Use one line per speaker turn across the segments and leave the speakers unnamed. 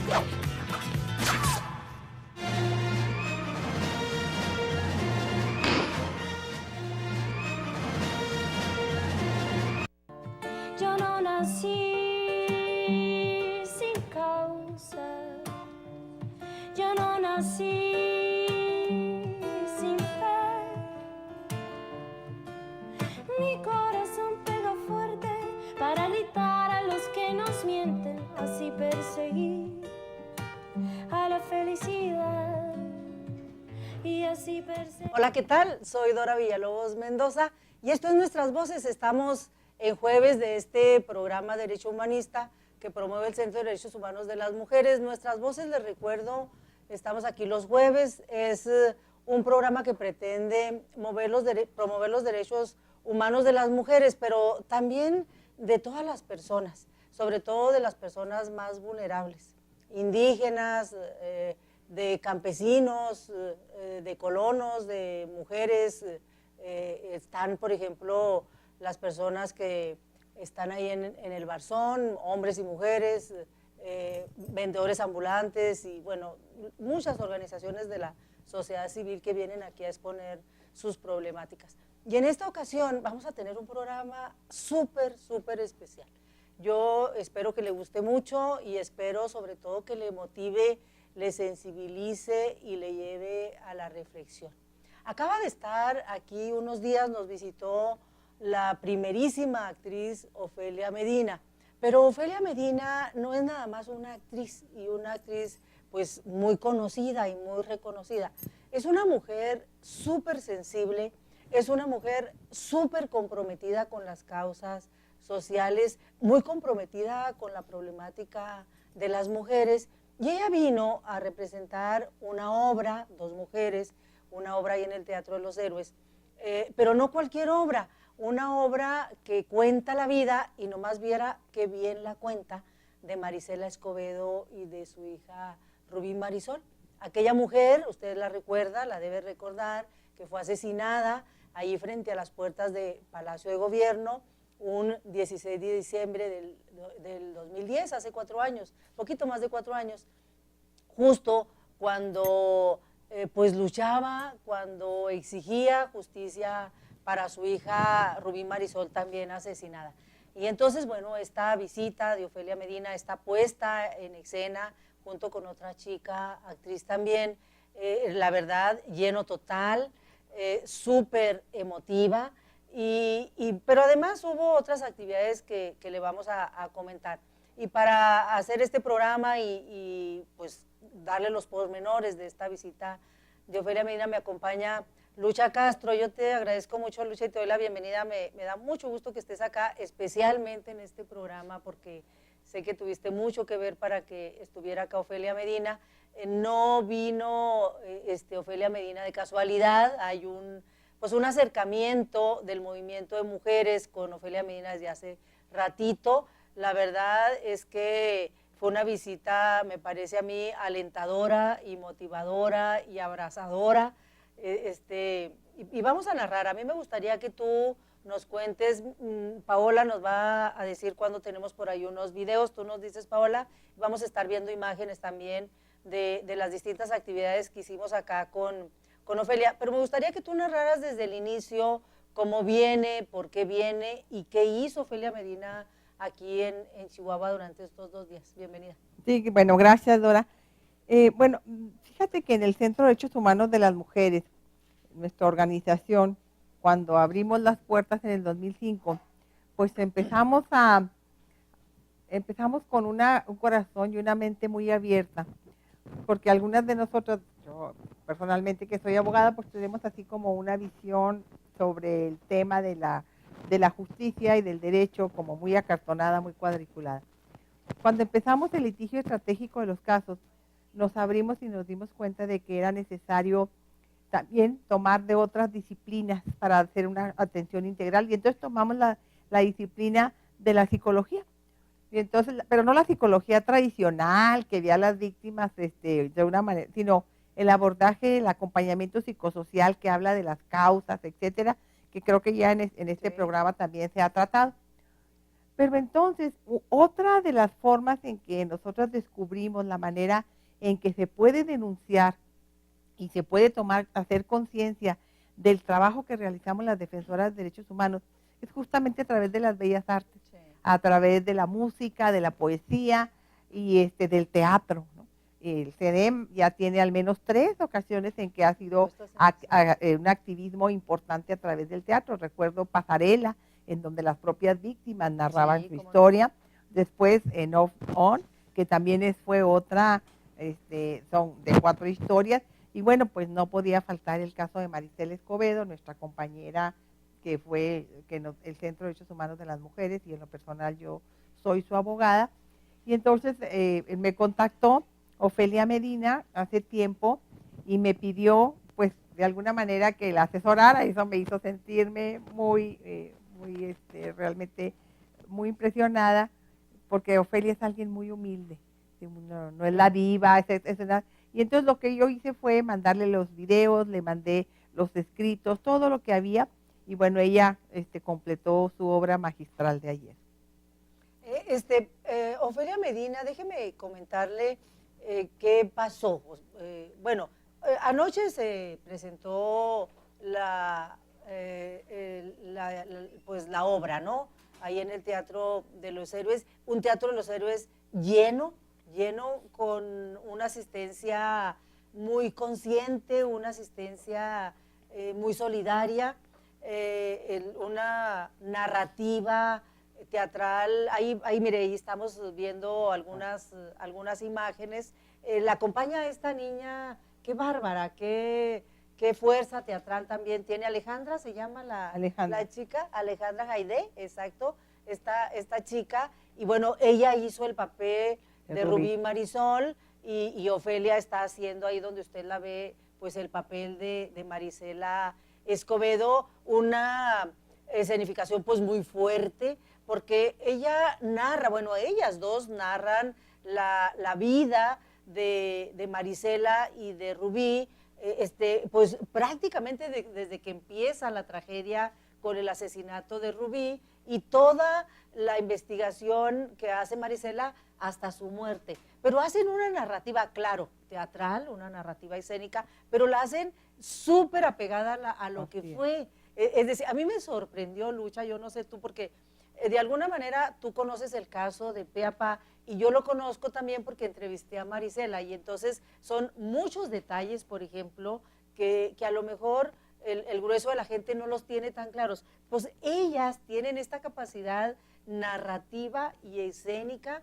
Yo no nací sin causa, yo no nací sin fe. Mi corazón pega fuerte para gritar a los que nos mienten, así perseguir a la felicidad y así perseguir.
Hola, ¿qué tal? Soy Dora Villalobos Mendoza y esto es Nuestras Voces. Estamos en jueves de este programa Derecho Humanista que promueve el Centro de Derechos Humanos de las Mujeres. Nuestras Voces, les recuerdo, estamos aquí los jueves. Es un programa que pretende promover los derechos humanos de las mujeres, pero también de todas las personas, sobre todo de las personas más vulnerables, indígenas, de campesinos, de colonos, de mujeres. Están, por ejemplo, las personas que están ahí en el Barzón, hombres y mujeres, vendedores ambulantes y, bueno, muchas organizaciones de la sociedad civil que vienen aquí a exponer sus problemáticas. Y en esta ocasión vamos a tener un programa súper especial. Yo espero que le guste mucho y espero sobre todo que le motive, le sensibilice y le lleve a la reflexión. Acaba de estar aquí unos días, nos visitó la primerísima actriz Ofelia Medina, pero Ofelia Medina no es nada más una actriz, y una actriz pues muy conocida y muy reconocida. Es una mujer súper sensible, es una mujer súper comprometida con las causas sociales, muy comprometida con la problemática de las mujeres, y ella vino a representar una obra, Dos Mujeres, una obra ahí en el Teatro de los Héroes, pero no cualquier obra, una obra que cuenta la vida, y nomás viera qué bien la cuenta, de Marisela Escobedo y de su hija Rubí Marisol. Aquella mujer, usted la recuerda, la debe recordar, que fue asesinada ahí frente a las puertas del Palacio de Gobierno, un 16 de diciembre del 2010, hace 4 años, poquito más de 4 años, justo cuando pues luchaba, cuando exigía justicia para su hija Rubí Marisol, también asesinada. Y entonces, bueno, esta visita de Ofelia Medina está puesta en escena junto con otra chica, actriz también, la verdad, lleno total, súper emotiva, pero además hubo otras actividades que le vamos a comentar. Y para hacer este programa y pues darle los pormenores de esta visita de Ofelia Medina, me acompaña Lucha Castro. Yo te agradezco mucho, Lucha, y te doy la bienvenida. Me da mucho gusto que estés acá, especialmente en este programa, porque sé que tuviste mucho que ver para que estuviera acá Ofelia Medina. No vino Ofelia Medina de casualidad, hay un acercamiento del movimiento de mujeres con Ofelia Medina desde hace ratito. La verdad es que fue una visita, me parece a mí, alentadora y motivadora y abrazadora. Y vamos a narrar. A mí me gustaría que tú nos cuentes, Paola nos va a decir cuando tenemos por ahí unos videos, tú nos dices, Paola, vamos a estar viendo imágenes también de las distintas actividades que hicimos acá con Ofelia, pero me gustaría que tú narraras desde el inicio cómo viene, por qué viene y qué hizo Ofelia Medina aquí en Chihuahua durante estos 2 días. Bienvenida.
Sí, bueno, gracias, Dora. Bueno, fíjate que en el Centro de Derechos Humanos de las Mujeres, nuestra organización, cuando abrimos las puertas en el 2005, pues empezamos con un corazón y una mente muy abierta, porque algunas de nosotros, yo personalmente que soy abogada, pues tenemos así como una visión sobre el tema de la justicia y del derecho como muy acartonada, muy cuadriculada. Cuando empezamos el litigio estratégico de los casos, nos abrimos y nos dimos cuenta de que era necesario también tomar de otras disciplinas para hacer una atención integral, y entonces tomamos la disciplina de la psicología. Y entonces, pero no la psicología tradicional que ve a las víctimas de una manera, sino el abordaje, el acompañamiento psicosocial que habla de las causas, etcétera, que creo que ya en este programa también se ha tratado. Pero entonces, otra de las formas en que nosotros descubrimos la manera en que se puede denunciar y se puede hacer conciencia del trabajo que realizamos las defensoras de derechos humanos es justamente a través de las bellas artes,
Sí.
a través de la música, de la poesía y del teatro, ¿no? El CEDEM ya tiene al menos 3 ocasiones en que ha sido un activismo importante a través del teatro. Recuerdo Pasarela, en donde las propias víctimas narraban su historia. Después en Off On, que también fue otra, son de 4 historias. Y bueno, pues no podía faltar el caso de Maricela Escobedo, nuestra compañera que fue el Centro de Derechos Humanos de las Mujeres, y en lo personal yo soy su abogada. Y entonces me contactó Ofelia Medina hace tiempo y me pidió, pues, de alguna manera que la asesorara. Eso me hizo sentirme realmente muy impresionada, porque Ofelia es alguien muy humilde, no es la diva, y entonces lo que yo hice fue mandarle los videos, le mandé los escritos, todo lo que había, y bueno, ella completó su obra magistral de ayer.
Ofelia Medina, déjeme comentarle qué pasó. Anoche se presentó pues la obra, ¿no? Ahí en el Teatro de los Héroes, un Teatro de los Héroes lleno con una asistencia muy consciente, una asistencia muy solidaria, una narrativa teatral. Ahí mire, ahí estamos viendo algunas imágenes. La acompaña esta niña, qué bárbara, qué fuerza teatral también tiene. Alejandra se llama la chica, Alejandra Jaide, exacto, esta chica, y bueno, ella hizo el papel de Rubí Marisol, y Ofelia está haciendo ahí donde usted la ve, pues el papel de Maricela Escobedo, una escenificación pues muy fuerte, porque ella narra, bueno, ellas dos narran la vida de Maricela y de Rubí, pues prácticamente desde que empieza la tragedia con el asesinato de Rubí y toda la investigación que hace Maricela hasta su muerte. Pero hacen una narrativa, claro, teatral, una narrativa escénica, pero la hacen súper apegada a lo que fue. Es decir, a mí me sorprendió, Lucha, yo no sé tú, porque de alguna manera tú conoces el caso de Pe a Pa, y yo lo conozco también porque entrevisté a Maricela, y entonces son muchos detalles, por ejemplo, que a lo mejor el grueso de la gente no los tiene tan claros. Pues ellas tienen esta capacidad narrativa y escénica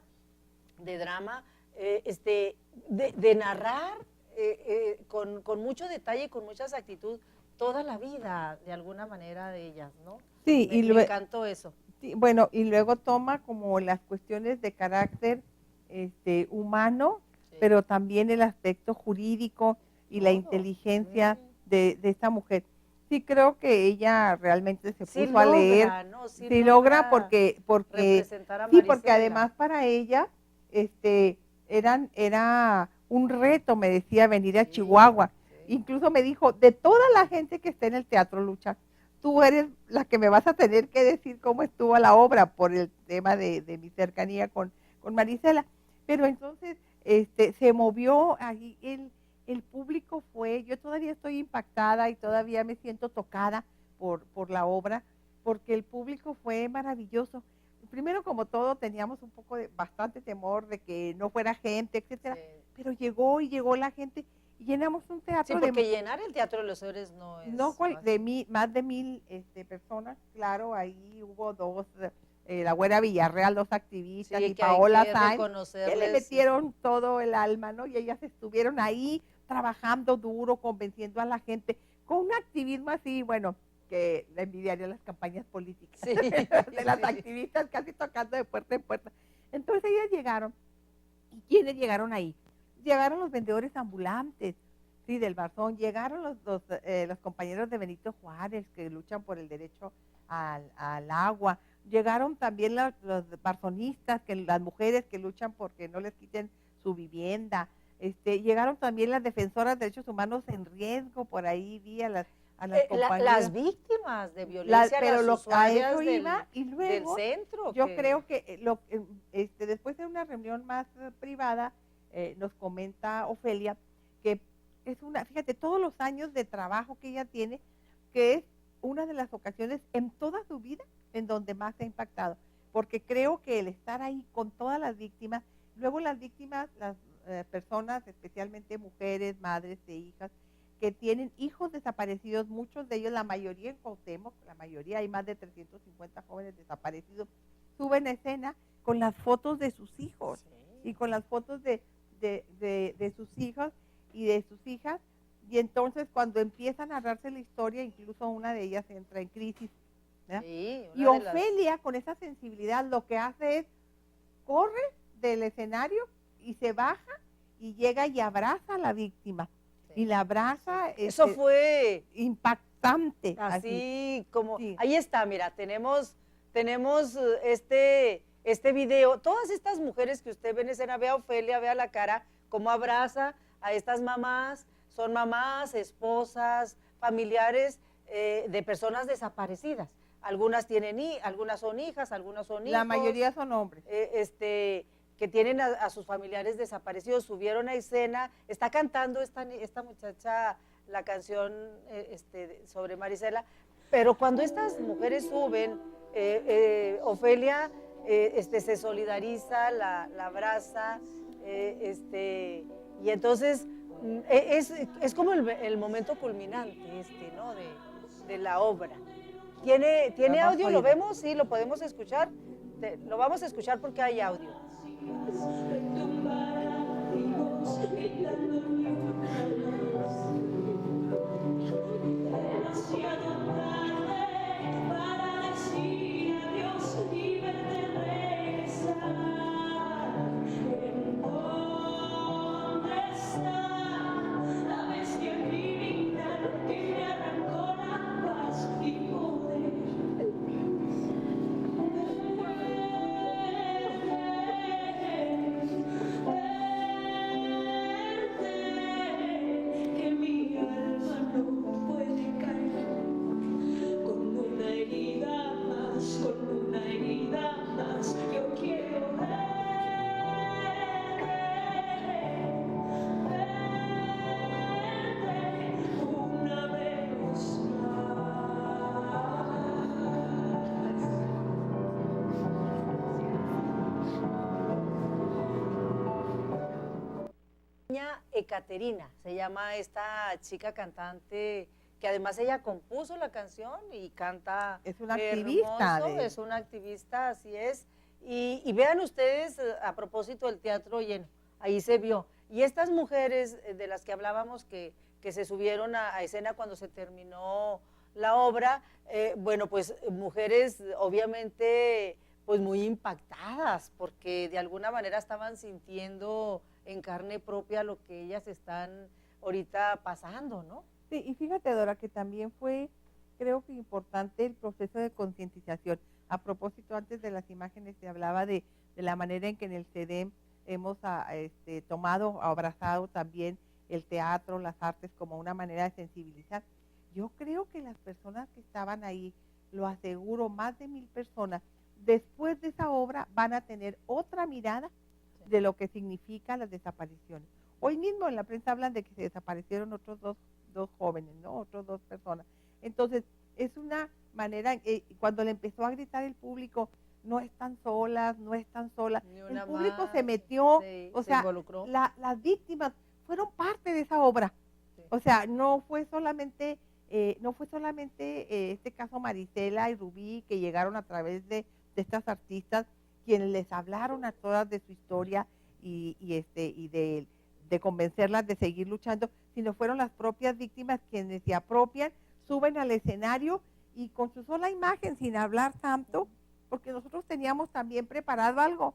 de drama, de narrar con mucho detalle y con mucha exactitud toda la vida, de alguna manera, de ellas, ¿no?
Sí,
me encantó eso.
Sí, bueno, y luego toma como las cuestiones de carácter humano, sí, pero también el aspecto jurídico y la inteligencia de esta mujer. Sí, creo que ella realmente se puso a leer. ¿No? Sí logra porque representar a Maricela. Sí, porque además para ella era un reto, me decía, venir a Chihuahua. Sí. Incluso me dijo, de toda la gente que está en el teatro, Lucha, tú eres la que me vas a tener que decir cómo estuvo la obra por el tema de mi cercanía con Maricela. Pero entonces se movió ahí, el público fue, yo todavía estoy impactada y todavía me siento tocada por la obra, porque el público fue maravilloso. Primero, como todo, teníamos un poco bastante temor de que no fuera gente, etcétera, sí, pero llegó la gente. Y llenamos un teatro.
Sí, porque llenar el Teatro de los Héroes no es...
No, más de 1000 personas, claro, ahí hubo 2, la Güera Villarreal, 2 activistas, sí, y Paola Sainz, que le metieron todo el alma, ¿no? Y ellas estuvieron ahí trabajando duro, convenciendo a la gente, con un activismo así, bueno, que la envidiaría las campañas políticas, sí, de las activistas casi tocando de puerta en puerta. Entonces ellas llegaron, ¿y quiénes llegaron ahí? Llegaron los vendedores ambulantes, sí, del Barzón, llegaron los compañeros de Benito Juárez que luchan por el derecho al agua, llegaron también los barzonistas, las mujeres que luchan porque no les quiten su vivienda, llegaron también las defensoras de derechos humanos en riesgo, por ahí vi a las a las compañías.
Las víctimas de violencia,
pero
las
a
usuarias
eso
del,
iba, y luego
del centro.
yo creo que después de una reunión más privada, nos comenta Ofelia que es fíjate, todos los años de trabajo que ella tiene, que es una de las ocasiones en toda su vida en donde más se ha impactado, porque creo que el estar ahí con todas las víctimas, luego las víctimas, las personas, especialmente mujeres, madres e hijas, que tienen hijos desaparecidos, muchos de ellos, la mayoría en Cuauhtémoc, la mayoría, hay más de 350 jóvenes desaparecidos, suben a escena con las fotos de sus hijos, sí, y con las fotos de sus hijos y de sus hijas, y entonces cuando empieza a narrarse la historia, incluso una de ellas entra en crisis, sí, y Ofelia, con esa sensibilidad, lo que hace es, corre del escenario y se baja y llega y abraza a la víctima. Y la abraza.
Eso fue
impactante.
Así como, sí. Ahí está, mira, tenemos este video. Todas estas mujeres que usted ve en escena, vea a Ofelia, vea la cara, cómo abraza a estas mamás. Son mamás, esposas, familiares de personas desaparecidas. Algunas algunas son hijas, algunas son hijos.
La mayoría son hombres.
Que tienen a sus familiares desaparecidos, subieron a escena, está cantando esta muchacha la canción sobre Marisela, pero cuando estas mujeres suben, Ofelia se solidariza, la abraza, y entonces es como el momento culminante ¿no? de la obra. ¿Tiene audio? ¿Lo vemos? Sí, lo podemos escuchar. Lo vamos a escuchar porque hay audio. Ekaterina, se llama esta chica cantante, que además ella compuso la canción y canta.
Es una activista.
Es una activista, así es. Y vean ustedes, a propósito del teatro lleno, ahí se vio. Y estas mujeres de las que hablábamos que se subieron a escena cuando se terminó la obra, bueno, pues mujeres obviamente pues muy impactadas, porque de alguna manera estaban sintiendo en carne propia lo que ellas están ahorita pasando, ¿no?
Sí, y fíjate, Dora, que también fue, creo que importante el proceso de concientización. A propósito, antes de las imágenes se hablaba de la manera en que en el CEDEM hemos tomado, abrazado también el teatro, las artes como una manera de sensibilizar. Yo creo que las personas que estaban ahí, lo aseguro, más de 1000 personas, después de esa obra van a tener otra mirada de lo que significa las desapariciones. Hoy mismo en la prensa hablan de que se desaparecieron otros dos jóvenes, ¿no? Otras 2 personas. Entonces, es una manera, cuando le empezó a gritar el público, no están solas, no están solas, el público más se metió, o sea, las víctimas fueron parte de esa obra. Sí. O sea, no fue solamente este caso Marisela y Rubí, que llegaron a través de estas artistas, quienes les hablaron a todas de su historia y de convencerlas de seguir luchando, sino fueron las propias víctimas quienes se apropian, suben al escenario y con su sola imagen, sin hablar tanto, porque nosotros teníamos también preparado algo.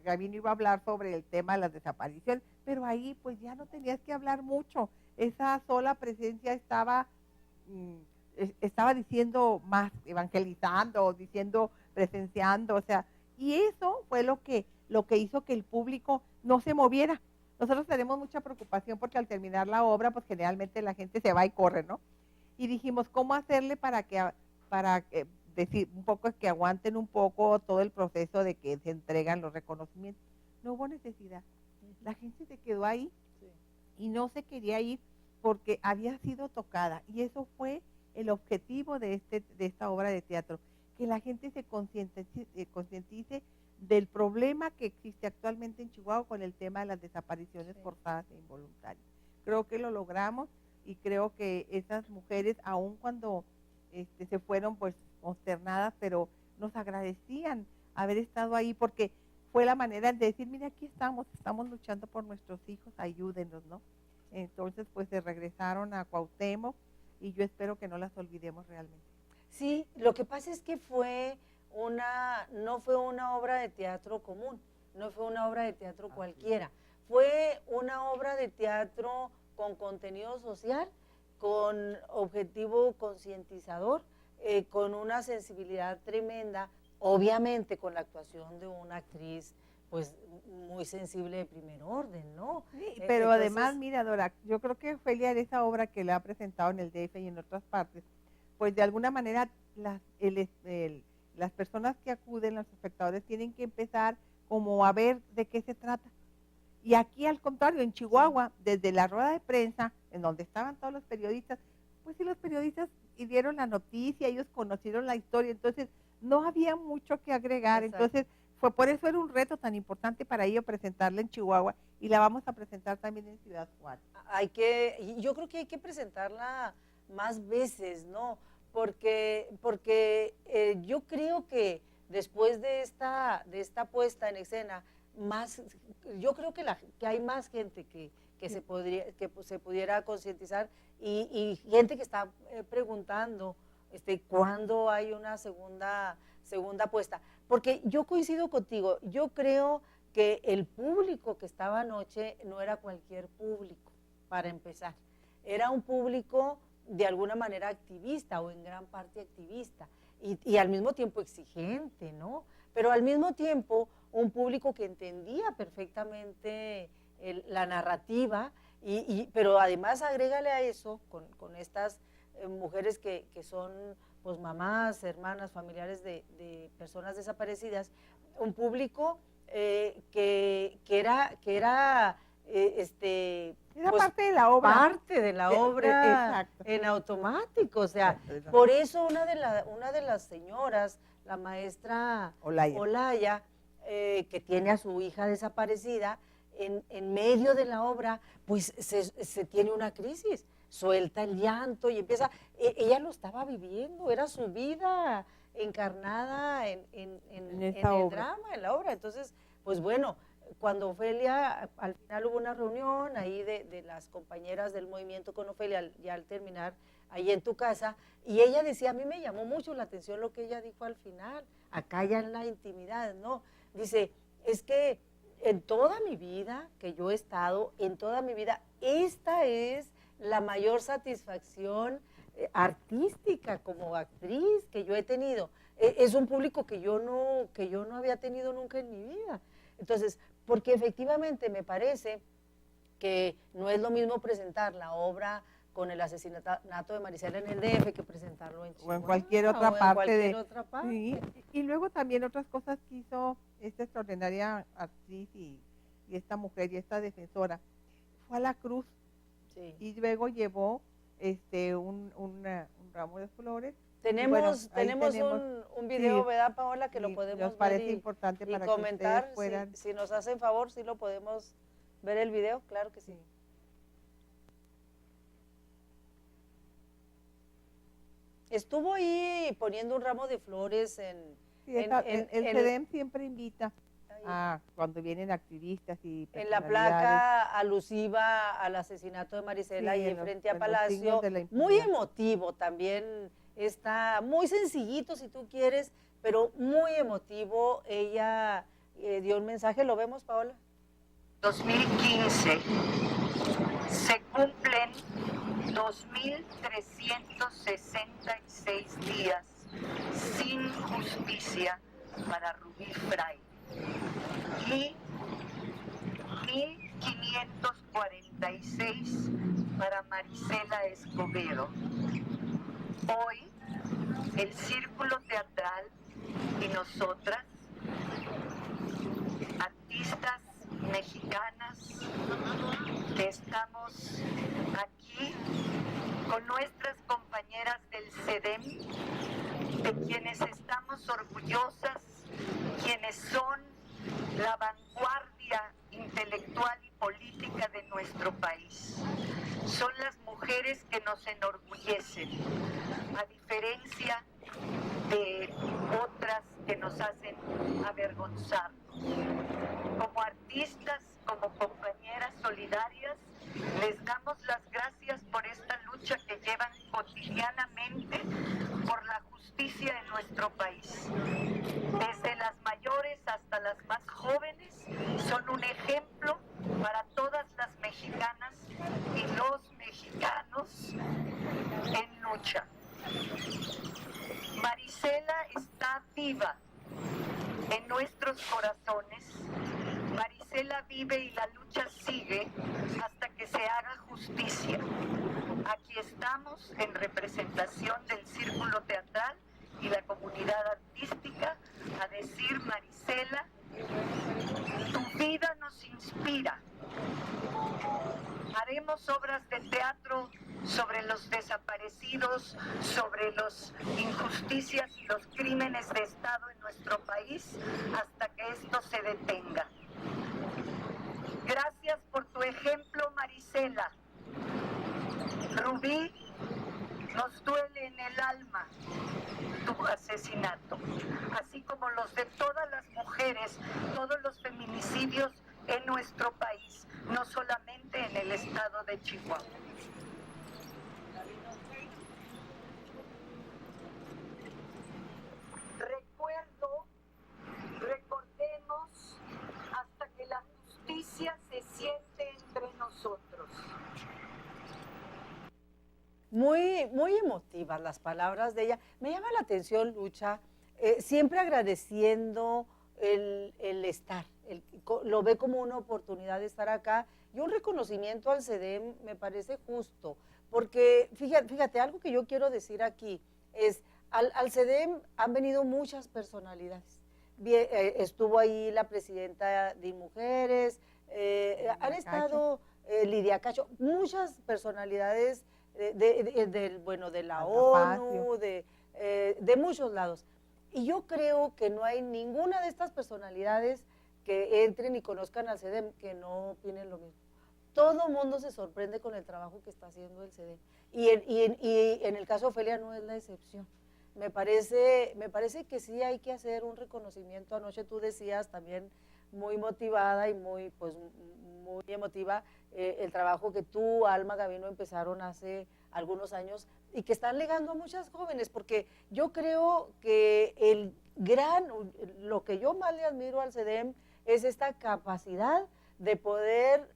Gabino iba a hablar sobre el tema de las desapariciones, pero ahí pues ya no tenías que hablar mucho. Esa sola presencia estaba diciendo más, evangelizando, diciendo, presenciando, o sea, y eso fue lo que hizo que el público no se moviera. Nosotros tenemos mucha preocupación porque al terminar la obra, pues generalmente la gente se va y corre, ¿no? y dijimos, ¿cómo hacerle para decir un poco, que aguanten un poco todo el proceso de que se entregan los reconocimientos? No hubo necesidad. La gente se quedó ahí y no se quería ir porque había sido tocada, y eso fue el objetivo de esta obra de teatro, que la gente se concientice del problema que existe actualmente en Chihuahua con el tema de las desapariciones forzadas e involuntarias. Creo que lo logramos, y creo que esas mujeres, aun cuando se fueron pues consternadas, pero nos agradecían haber estado ahí, porque fue la manera de decir, mira, aquí estamos luchando por nuestros hijos, ayúdenos, ¿no? Entonces pues se regresaron a Cuauhtémoc, y yo espero que no las olvidemos realmente.
Sí, lo que pasa es que no fue una obra de teatro común, no fue una obra de teatro cualquiera, fue una obra de teatro con contenido social, con objetivo concientizador, con una sensibilidad tremenda, obviamente con la actuación de una actriz pues muy sensible de primer orden, ¿no?
Sí, pero además, mira, Dora, yo creo que Ofelia, en esa obra que la ha presentado en el DF y en otras partes, pues de alguna manera las personas que acuden, los espectadores, tienen que empezar como a ver de qué se trata. Y aquí, al contrario, en Chihuahua, desde la rueda de prensa, en donde estaban todos los periodistas, pues sí, los periodistas dieron la noticia, ellos conocieron la historia, entonces no había mucho que agregar. Exacto. Entonces por eso era un reto tan importante para ellos presentarla en Chihuahua, y la vamos a presentar también en Ciudad Juárez.
Yo creo que hay que presentarla más veces, ¿no? Porque yo creo que después de esta puesta en escena, yo creo que hay más gente que se pudiera concientizar, y gente que está preguntando cuándo hay una segunda puesta. Porque yo coincido contigo, yo creo que el público que estaba anoche no era cualquier público, para empezar. Era un público de alguna manera activista, o en gran parte activista, y al mismo tiempo exigente, ¿no? Pero al mismo tiempo un público que entendía perfectamente la narrativa, pero además agrégale a eso, con estas mujeres que son pues mamás, hermanas, familiares de personas desaparecidas, un público que era pues,
parte de la obra.
Parte de la obra en automático. O sea, por eso una de las señoras, la maestra Olaya, que tiene a su hija desaparecida, en medio de la obra, pues se tiene una crisis, suelta el llanto y empieza, ella lo estaba viviendo, era su vida encarnada en el drama, en la obra. Entonces, pues bueno, cuando Ofelia, al final hubo una reunión ahí de las compañeras del movimiento con Ofelia, ya al terminar, ahí en tu casa, y ella decía, a mí me llamó mucho la atención lo que ella dijo al final, acá ya en la intimidad, ¿no? Dice, es que en toda mi vida que yo he estado, en toda mi vida, esta es la mayor satisfacción artística como actriz que yo he tenido. Es un público que yo no había tenido nunca en mi vida. Entonces, porque efectivamente me parece que no es lo mismo presentar la obra con el asesinato de Marisela en el DF que presentarlo en Chihuahua,
o en cualquier otra parte.
Otra parte.
Sí. Y luego también otras cosas que hizo esta extraordinaria actriz y esta mujer y esta defensora, fue a la cruz. Sí. Y luego llevó un ramo de flores.
Tenemos un video, sí, ¿verdad, Paola? Que lo podemos
nos parece ver importante
y
para
comentar.
Que puedan...
Si nos hacen favor, sí lo podemos ver el video, claro que sí. Estuvo ahí poniendo un ramo de flores el
CEDEM siempre invita a cuando vienen activistas y
en la placa alusiva al asesinato de Marisela, sí, y frente a Palacio, muy emotivo también, está muy sencillito si tú quieres, pero muy emotivo. Ella dio un mensaje, ¿lo vemos, Paola?
2015 se cumplen 2.366 días sin justicia para Rubí Fray y 1.546 para Marisela Escobedo. Hoy, el Círculo Teatral y nosotras, artistas mexicanas, que estamos aquí con nuestras compañeras del CEDEM, de quienes estamos orgullosas, quienes son la vanguardia intelectual y política de nuestro país. Son las mujeres que nos enorgullecen, a diferencia de otras que nos hacen avergonzarnos. Como artistas, como compañeras solidarias, les damos las gracias por esta lucha que llevan cotidianamente por la justicia en nuestro país. Desde las mayores hasta las más jóvenes, son un ejemplo para todas las mexicanas y los mexicanos en lucha. Marisela está viva en nuestros corazones. Marisela vive y la lucha sigue hasta que se haga justicia. Aquí estamos en representación del Círculo Teatral y la comunidad artística a decir: Marisela, tu vida nos inspira. Haremos obras de teatro sobre los desaparecidos, sobre las injusticias y los crímenes de Estado en nuestro país hasta que esto se detenga. Gracias por tu ejemplo, Marisela. Rubí, nos duele en el alma tu asesinato, así como los de todas las mujeres, todos los feminicidios en nuestro país, no solamente en el estado de Chihuahua. Recordemos hasta que la justicia se siente entre nosotros.
Muy emotivas las palabras de ella. Me llama la atención, Lucha, siempre agradeciendo el estar, lo ve como una oportunidad de estar acá y un reconocimiento al CEDEM me parece justo, porque fíjate, algo que yo quiero decir aquí es, al CEDEM han venido muchas personalidades. Bien, estuvo ahí la presidenta de Mujeres, han estado Lidia Cacho, muchas personalidades de la ONU, de muchos lados. Y yo creo que no hay ninguna de estas personalidades que entren y conozcan al CEDEM que no opinen lo mismo. Todo el mundo se sorprende con el trabajo que está haciendo el CEDEM. Y en el caso de Ofelia no es la excepción. Me parece que sí hay que hacer un reconocimiento. Anoche tú decías también muy motivada y muy emotiva el trabajo que tú, Alma Gavino, empezaron hace algunos años y que están legando a muchas jóvenes, porque yo creo que lo que yo más le admiro al CEDEM es esta capacidad de poder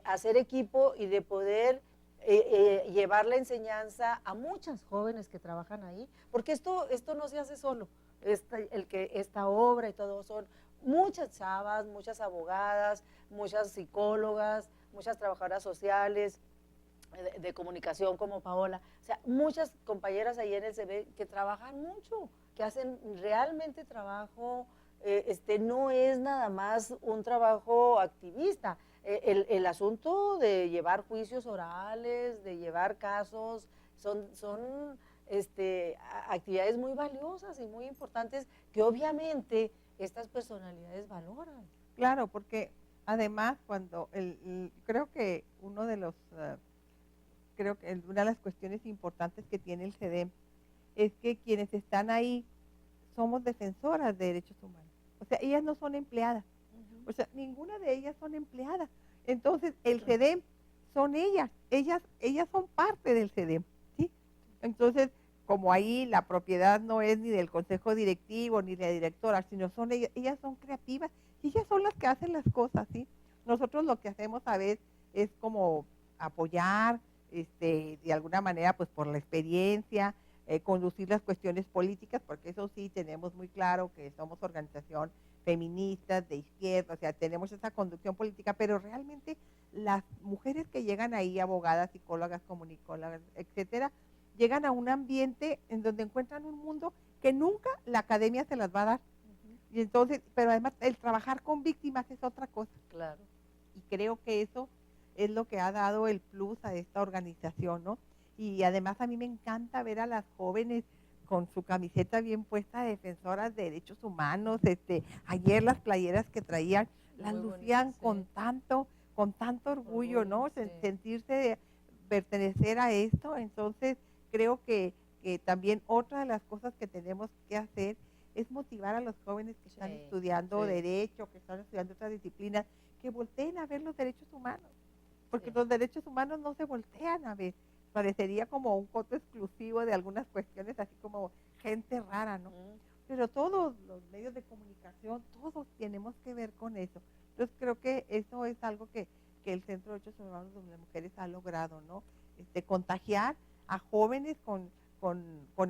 hacer equipo y de poder llevar la enseñanza a muchas jóvenes que trabajan ahí, porque esto no se hace solo, esta obra y todo, son muchas chavas, muchas abogadas, muchas psicólogas, muchas trabajadoras sociales, de comunicación como Paola, o sea, muchas compañeras ahí en el CB que trabajan mucho, que hacen realmente trabajo, no es nada más un trabajo activista, el asunto de llevar juicios orales, de llevar casos, son actividades muy valiosas y muy importantes que obviamente estas personalidades valoran.
Claro, porque además cuando creo que una de las cuestiones importantes que tiene el CEDEM es que quienes están ahí somos defensoras de derechos humanos. O sea, ellas no son empleadas. O sea, ninguna de ellas son empleadas. Entonces, el CEDEM son ellas son parte del CEDEM, ¿sí? Entonces, como ahí la propiedad no es ni del consejo directivo ni de la directora, sino son ellas son creativas y ellas son las que hacen las cosas, ¿sí? Nosotros lo que hacemos a veces es como apoyar, de alguna manera, pues por la experiencia, conducir las cuestiones políticas, porque eso sí tenemos muy claro que somos organización feministas, de izquierda, o sea, tenemos esa conducción política, pero realmente las mujeres que llegan ahí, abogadas, psicólogas, comunicólogas, etcétera, llegan a un ambiente en donde encuentran un mundo que nunca la academia se las va a dar. Y entonces, pero además el trabajar con víctimas es otra cosa.
Claro.
Y creo que eso es lo que ha dado el plus a esta organización, ¿no? Y además a mí me encanta ver a las jóvenes con su camiseta bien puesta de defensoras de derechos humanos. Ayer las playeras que traían las
Muy
lucían
bonito,
con tanto orgullo, ¿no?
Sí.
Sentirse pertenecer a esto. Entonces creo que también otra de las cosas que tenemos que hacer es motivar a los jóvenes que están
Sí,
estudiando
sí.
derecho, que están estudiando otras disciplinas, que volteen a ver los derechos humanos, porque
Sí.
los derechos humanos no se voltean a ver. Parecería como un coto exclusivo de algunas cuestiones, así como gente rara, ¿no? Pero todos los medios de comunicación, todos tenemos que ver con eso. Entonces creo que eso es algo que el Centro de Derechos Humanos de las Mujeres ha logrado, ¿no? Contagiar a jóvenes con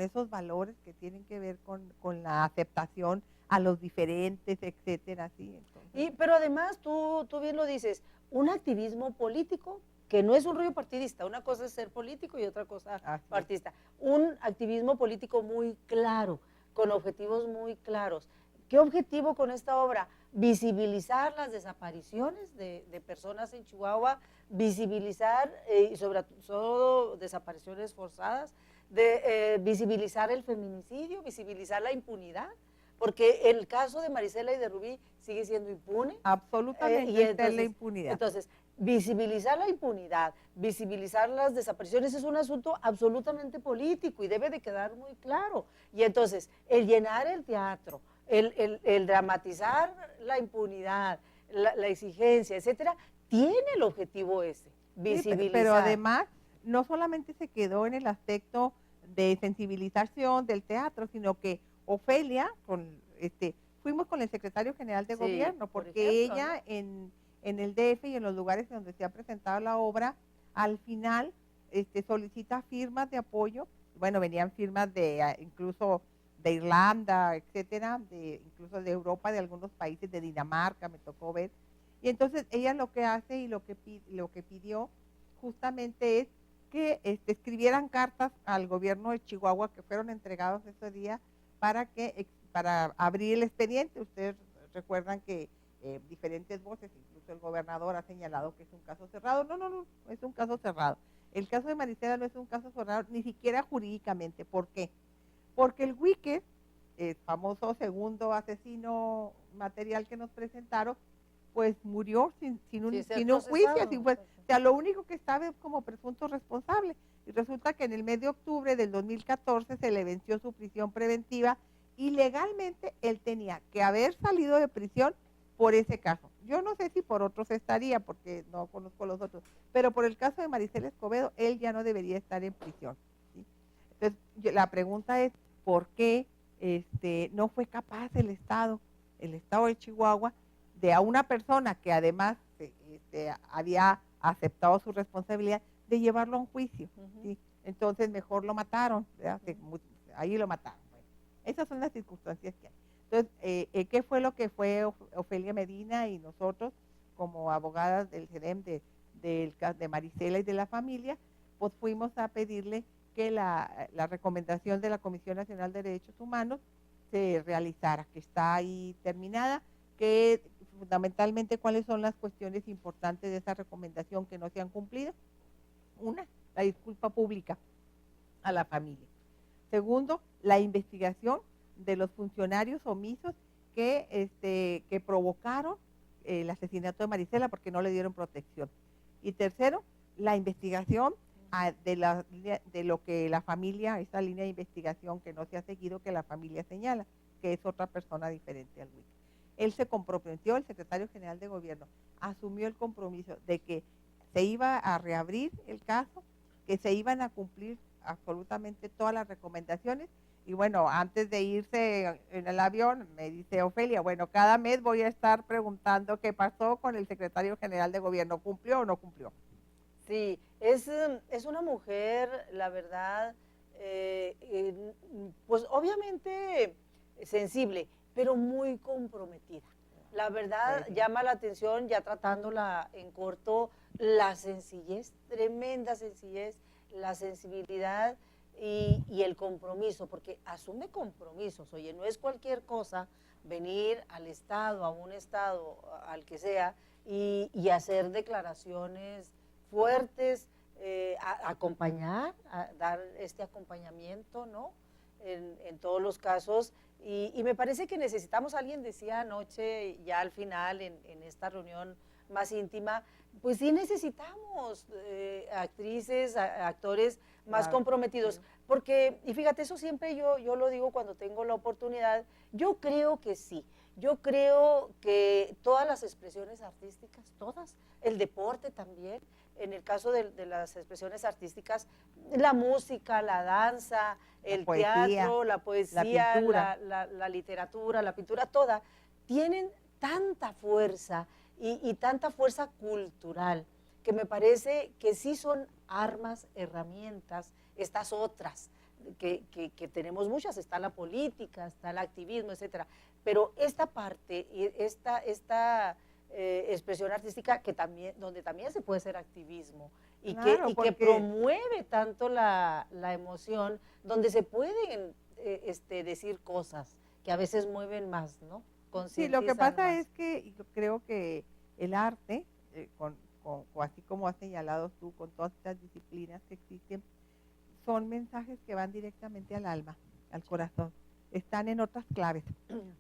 esos valores que tienen que ver con la aceptación a los diferentes, etcétera, ¿sí? Entonces,
Pero además, tú bien lo dices, un activismo político que no es un rollo partidista, una cosa es ser político y otra cosa
así es.
partidista. Un activismo político muy claro, con objetivos muy claros. ¿Qué objetivo con esta obra? Visibilizar las desapariciones de personas en Chihuahua, visibilizar, y sobre todo desapariciones forzadas, visibilizar el feminicidio, visibilizar la impunidad, porque el caso de Marisela y de Rubí sigue siendo impune.
Absolutamente
Y
está en la
entonces,
impunidad.
Entonces, visibilizar la impunidad, visibilizar las desapariciones es un asunto absolutamente político y debe de quedar muy claro. Y entonces, el llenar el teatro, el dramatizar la impunidad, la exigencia, etcétera, tiene el objetivo ese, visibilizar.
Sí, pero además, no solamente se quedó en el aspecto de sensibilización del teatro, sino que Ofelia, fuimos con el secretario general de
Sí,
gobierno,
por
porque
ejemplo,
ella en el DF y en los lugares donde se ha presentado la obra, al final solicita firmas de apoyo. Bueno, venían firmas de incluso de Irlanda, etcétera, incluso de Europa, de algunos países, de Dinamarca, me tocó ver. Y entonces ella lo que hace y lo que pidió justamente es que escribieran cartas al gobierno de Chihuahua que fueron entregados ese día para abrir el expediente. Ustedes recuerdan que diferentes voces, incluso el gobernador ha señalado que es un caso cerrado. No es un caso cerrado. El caso de Marisela no es un caso cerrado, ni siquiera jurídicamente. ¿Por qué? Porque el Wicked, el famoso segundo asesino material que nos presentaron, pues murió sin un juicio, o sea, lo único que estaba es como presunto responsable. Y resulta que en el mes de octubre del 2014 se le venció su prisión preventiva y legalmente él tenía que haber salido de prisión por ese caso. Yo no sé si por otros estaría, porque no conozco los otros, pero por el caso de Marisela Escobedo, él ya no debería estar en prisión, ¿sí? Entonces, la pregunta es, ¿por qué no fue capaz el Estado de Chihuahua, de a una persona que además había aceptado su responsabilidad, de llevarlo a un juicio? ¿Sí? Entonces mejor lo mataron, ahí lo mataron. Bueno, esas son las circunstancias que hay. Entonces, ¿qué fue lo que fue Ofelia Medina y nosotros como abogadas del CEDEM de Marisela y de la familia? Pues fuimos a pedirle que la recomendación de la Comisión Nacional de Derechos Humanos se realizara, que está ahí terminada, que fundamentalmente cuáles son las cuestiones importantes de esa recomendación que no se han cumplido. Una, la disculpa pública a la familia. Segundo, la investigación de los funcionarios omisos que provocaron el asesinato de Marisela porque no le dieron protección. Y tercero, la investigación de lo que la familia, esa línea de investigación que no se ha seguido, que la familia señala, que es otra persona diferente al Wicked. Él se comprometió, el secretario general de gobierno, asumió el compromiso de que se iba a reabrir el caso, que se iban a cumplir absolutamente todas las recomendaciones. Y bueno, antes de irse en el avión, me dice Ofelia, bueno, cada mes voy a estar preguntando qué pasó con el secretario general de gobierno, ¿cumplió o no cumplió?
Sí, es una mujer, la verdad, pues obviamente sensible, pero muy comprometida. La verdad llama la atención, ya tratándola en corto, la sencillez, tremenda sencillez, la sensibilidad y el compromiso, porque asume compromisos. Oye, no es cualquier cosa venir al Estado, a un Estado, al que sea, y hacer declaraciones fuertes, acompañar, a dar este acompañamiento, ¿no? En todos los casos. Y me parece que necesitamos, alguien decía anoche, ya al final, en esta reunión más íntima, pues sí necesitamos actrices, actores más
Claro,
comprometidos.
sí.
Porque, y fíjate, eso siempre yo lo digo cuando tengo la oportunidad, yo creo que sí. Yo creo que todas las expresiones artísticas, todas, el deporte también, en el caso de las expresiones artísticas, la música, la danza, el
poesía,
teatro, la poesía,
pintura.
la literatura, la pintura, toda, tienen tanta fuerza y tanta fuerza cultural, que me parece que sí son armas, herramientas, estas otras, que tenemos muchas, está la política, está el activismo, etcétera, pero esta parte, esta expresión artística que también, donde también se puede hacer activismo
Claro,
y que
porque
promueve tanto la emoción, donde se pueden decir cosas que a veces mueven más, ¿no?
sí, lo que
Concientizan
pasa
más.
es que yo creo que el arte, así como has señalado tú, con todas estas disciplinas que existen, son mensajes que van directamente al alma, al corazón. Están en otras claves.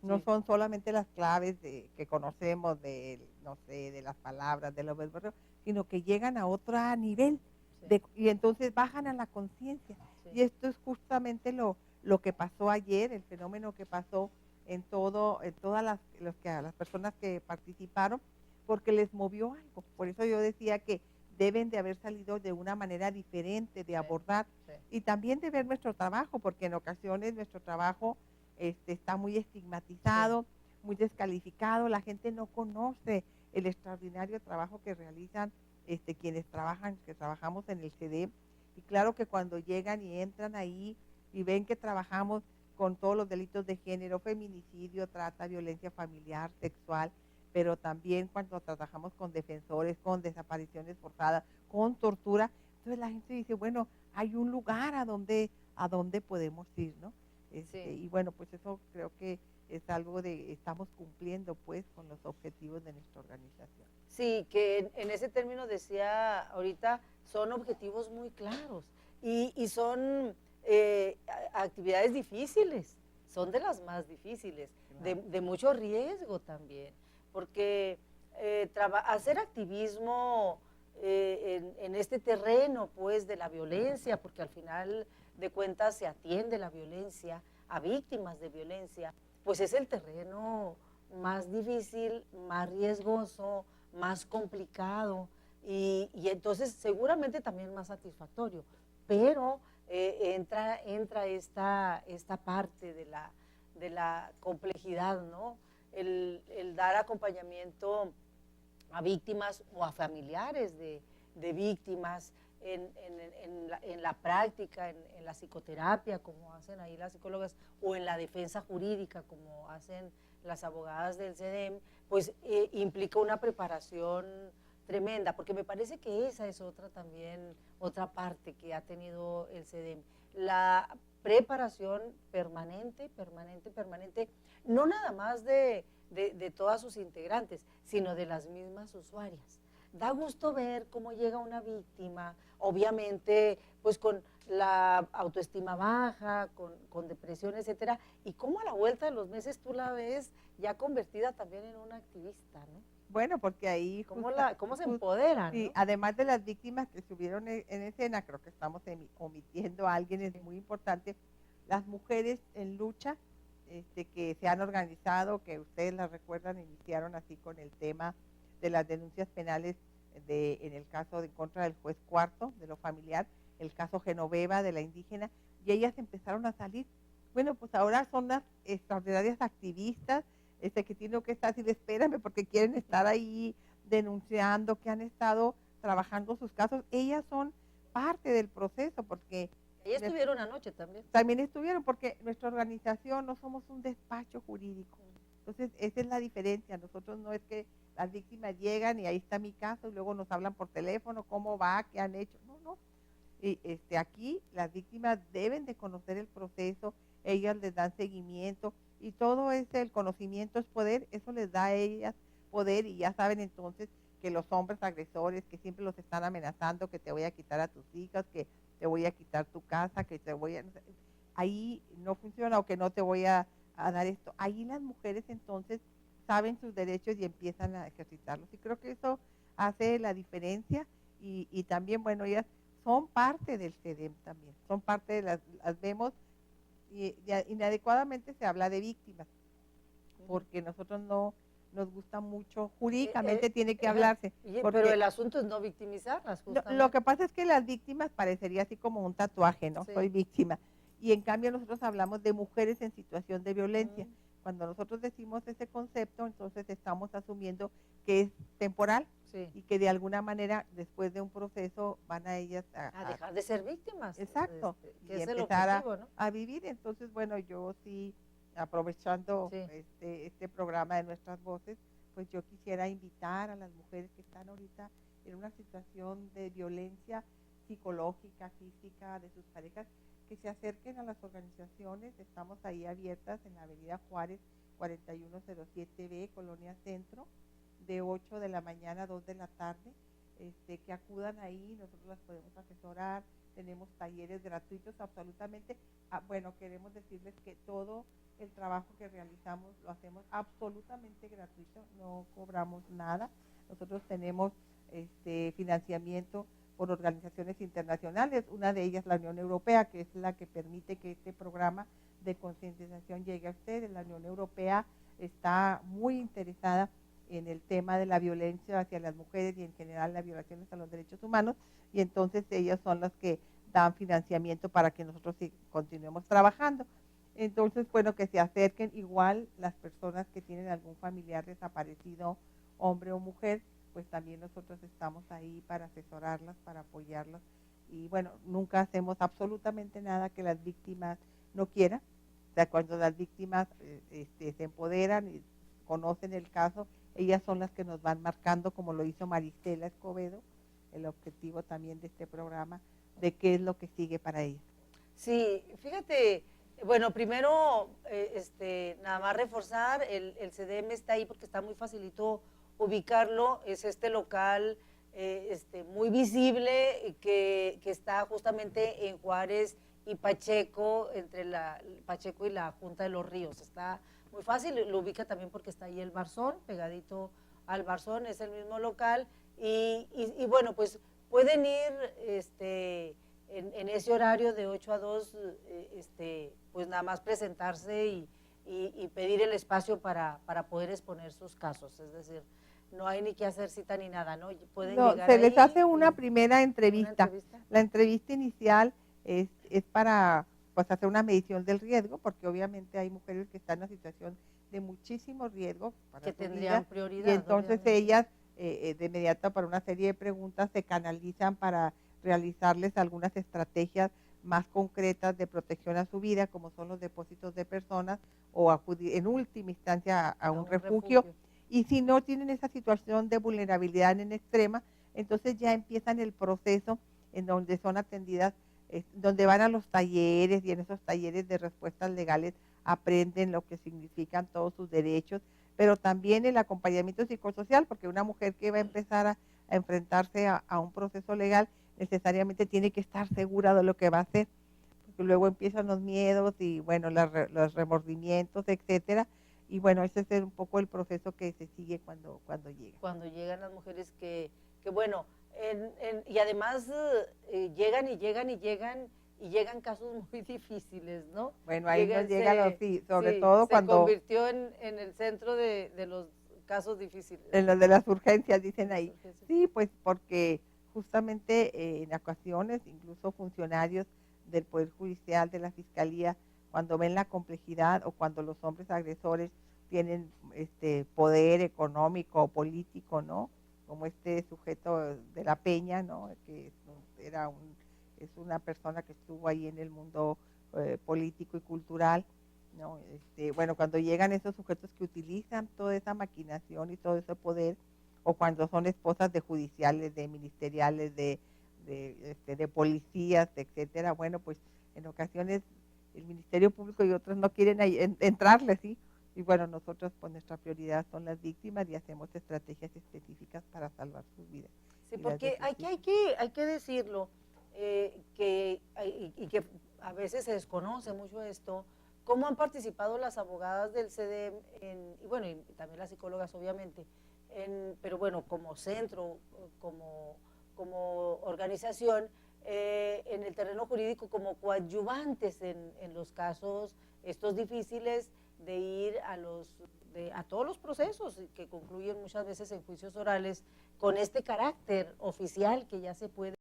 No
Sí.
son solamente las claves que conocemos de, no sé, de las palabras, de los verbos, sino que llegan a otro nivel
Sí.
y entonces bajan a la conciencia.
Sí.
Y esto es justamente lo que pasó ayer, el fenómeno que pasó en todas las personas que participaron, porque les movió algo. Por eso yo decía que deben de haber salido de una manera diferente de abordar y también de ver nuestro trabajo, porque en ocasiones nuestro trabajo está muy estigmatizado, muy descalificado, la gente no conoce el extraordinario trabajo que realizan quienes trabajamos en el CEDEM, y claro que cuando llegan y entran ahí y ven que trabajamos con todos los delitos de género, feminicidio, trata, violencia familiar, sexual, pero también cuando trabajamos con defensores, con desapariciones forzadas, con tortura, entonces la gente dice, bueno, hay un lugar a donde podemos ir, ¿no?
Sí.
Y bueno, pues eso creo que es algo estamos cumpliendo pues con los objetivos de nuestra organización.
Sí, que en ese término decía ahorita, son objetivos muy claros y son actividades difíciles, son de las más difíciles, de mucho riesgo también, porque hacer activismo en este terreno pues de la violencia, porque al final de cuentas se atiende la violencia a víctimas de violencia, pues es el terreno más difícil, más riesgoso, más complicado y entonces seguramente también más satisfactorio, pero entra esta parte de la complejidad, ¿no? El dar acompañamiento a víctimas o a familiares de víctimas en la práctica, en la psicoterapia, como hacen ahí las psicólogas, o en la defensa jurídica, como hacen las abogadas del CEDEM, pues implica una preparación tremenda, porque me parece que esa es otra parte que ha tenido el CEDEM, la preparación permanente, no nada más de todas sus integrantes, sino de las mismas usuarias. Da gusto ver cómo llega una víctima, obviamente, pues con la autoestima baja, con depresión, etcétera, y cómo a la vuelta de los meses tú la ves ya convertida también en una activista, ¿no?
Bueno, porque ahí
¿Cómo se empodera?
Sí,
¿no?
además de las víctimas que estuvieron en escena, creo que estamos omitiendo a alguien, es muy importante, las mujeres en lucha que se han organizado, que ustedes las recuerdan, iniciaron así con el tema de las denuncias penales en el caso de contra del juez Cuarto, de lo familiar, el caso Genoveva de la indígena, y ellas empezaron a salir. Bueno, pues ahora son las extraordinarias activistas, que tienen que estar así, espérame, porque quieren estar ahí denunciando, que han estado trabajando sus casos. Ellas son parte del proceso, porque
Ellas estuvieron anoche también.
También estuvieron, porque nuestra organización no somos un despacho jurídico. Entonces, esa es la diferencia. Nosotros no es que las víctimas llegan y ahí está mi caso y luego nos hablan por teléfono, cómo va, qué han hecho. No, no. Y aquí las víctimas deben de conocer el proceso, ellas les dan seguimiento y todo el conocimiento es poder, eso les da a ellas poder y ya saben entonces que los hombres agresores que siempre los están amenazando, que te voy a quitar a tus hijas, que te voy a quitar tu casa, que te voy a... Ahí no funciona o que no te voy a dar esto. Ahí las mujeres entonces saben sus derechos y empiezan a ejercitarlos. Y creo que eso hace la diferencia y también, bueno, ellas son parte del CEDEM también, son parte de las vemos y inadecuadamente se habla de víctimas, porque nosotros no nos gusta mucho, jurídicamente tiene que hablarse.
Pero el asunto es no victimizarlas, justamente.
Lo que pasa es que las víctimas parecería así como un tatuaje, ¿no?
Sí.
Soy víctima. Y en cambio nosotros hablamos de mujeres en situación de violencia. Cuando nosotros decimos ese concepto, entonces estamos asumiendo que es temporal y que de alguna manera después de un proceso van a ellas
a dejar de ser víctimas.
Exacto.
Que
y
es el
empezar
objetivo, ¿no?
a vivir. Entonces, bueno, yo sí, aprovechando este programa de Nuestras Voces, pues yo quisiera invitar a las mujeres que están ahorita en una situación de violencia psicológica, física, de sus parejas, que se acerquen a las organizaciones. Estamos ahí abiertas en la Avenida Juárez 4107B, Colonia Centro, de 8 de la mañana a 2 de la tarde, que acudan ahí, nosotros las podemos asesorar, tenemos talleres gratuitos absolutamente. Bueno, queremos decirles que todo el trabajo que realizamos lo hacemos absolutamente gratuito, no cobramos nada. Nosotros tenemos financiamiento por organizaciones internacionales, una de ellas la Unión Europea, que es la que permite que este programa de concientización llegue a ustedes. La Unión Europea está muy interesada en el tema de la violencia hacia las mujeres y en general las violaciones a los derechos humanos, y entonces ellas son las que dan financiamiento para que nosotros continuemos trabajando. Entonces, bueno, que se acerquen igual las personas que tienen algún familiar desaparecido, hombre o mujer, pues también nosotros estamos ahí para asesorarlas, para apoyarlas. Y bueno, nunca hacemos absolutamente nada que las víctimas no quieran. O sea, cuando las víctimas se empoderan y conocen el caso, ellas son las que nos van marcando, como lo hizo Maristela Escobedo, el objetivo también de este programa, de qué es lo que sigue para ellas.
Sí, fíjate, bueno, primero, nada más reforzar, el CEDEM está ahí porque está muy facilito ubicarlo, es este local muy visible que está justamente en Juárez y Pacheco, entre Pacheco y la Junta de los Ríos. Está muy fácil, lo ubica también porque está ahí el Barzón, pegadito al Barzón, es el mismo local, y bueno, pues pueden ir en ese horario de 8 a 2, pues nada más presentarse y pedir el espacio para poder exponer sus casos, es decir, no hay ni que hacer cita ni nada, ¿no? Pueden llegar
se les
ahí
hace una primera entrevista. La entrevista inicial es para pues hacer una medición del riesgo, porque obviamente hay mujeres que están en una situación de muchísimo riesgo para
que
su
tendrían
vida,
prioridad.
Y entonces
obviamente.
ellas de inmediato para una serie de preguntas se canalizan para realizarles algunas estrategias más concretas de protección a su vida, como son los depósitos de personas o acudir en última instancia a un refugio. Y si no tienen esa situación de vulnerabilidad en extrema, entonces ya empiezan el proceso en donde son atendidas, donde van a los talleres, y en esos talleres de respuestas legales aprenden lo que significan todos sus derechos, pero también el acompañamiento psicosocial, porque una mujer que va a empezar a enfrentarse a un proceso legal necesariamente tiene que estar segura de lo que va a hacer, porque luego empiezan los miedos y bueno, los remordimientos, etcétera. Y bueno, ese es un poco el proceso que se sigue cuando llega.
Cuando llegan las mujeres que bueno, y además llegan y llegan y llegan y llegan casos muy difíciles, ¿no?
Bueno, ahí nos llegan sobre todo cuando...
Se convirtió en el centro de los casos difíciles.
En los de las urgencias, dicen ahí. Sí, pues porque justamente en ocasiones, incluso funcionarios del Poder Judicial, de la Fiscalía, cuando ven la complejidad o cuando los hombres agresores tienen poder económico o político, ¿no? Como este sujeto de La Peña, ¿no? Que es una persona que estuvo ahí en el mundo político y cultural, ¿no? Bueno, cuando llegan esos sujetos que utilizan toda esa maquinación y todo ese poder, o cuando son esposas de judiciales, de ministeriales, de de policías, etcétera. Bueno, pues en ocasiones el Ministerio Público y otros no quieren entrarle, ¿sí? Y bueno, nosotros pues nuestra prioridad son las víctimas y hacemos estrategias específicas para salvar sus vidas.
Sí, porque hay que decirlo, que a veces se desconoce mucho esto, cómo han participado las abogadas del CEDEM, y bueno, y también las psicólogas obviamente, pero bueno, como centro, como organización, en el terreno jurídico, como coadyuvantes en los casos estos difíciles de ir a todos los procesos que concluyen muchas veces en juicios orales con este carácter oficial que ya se puede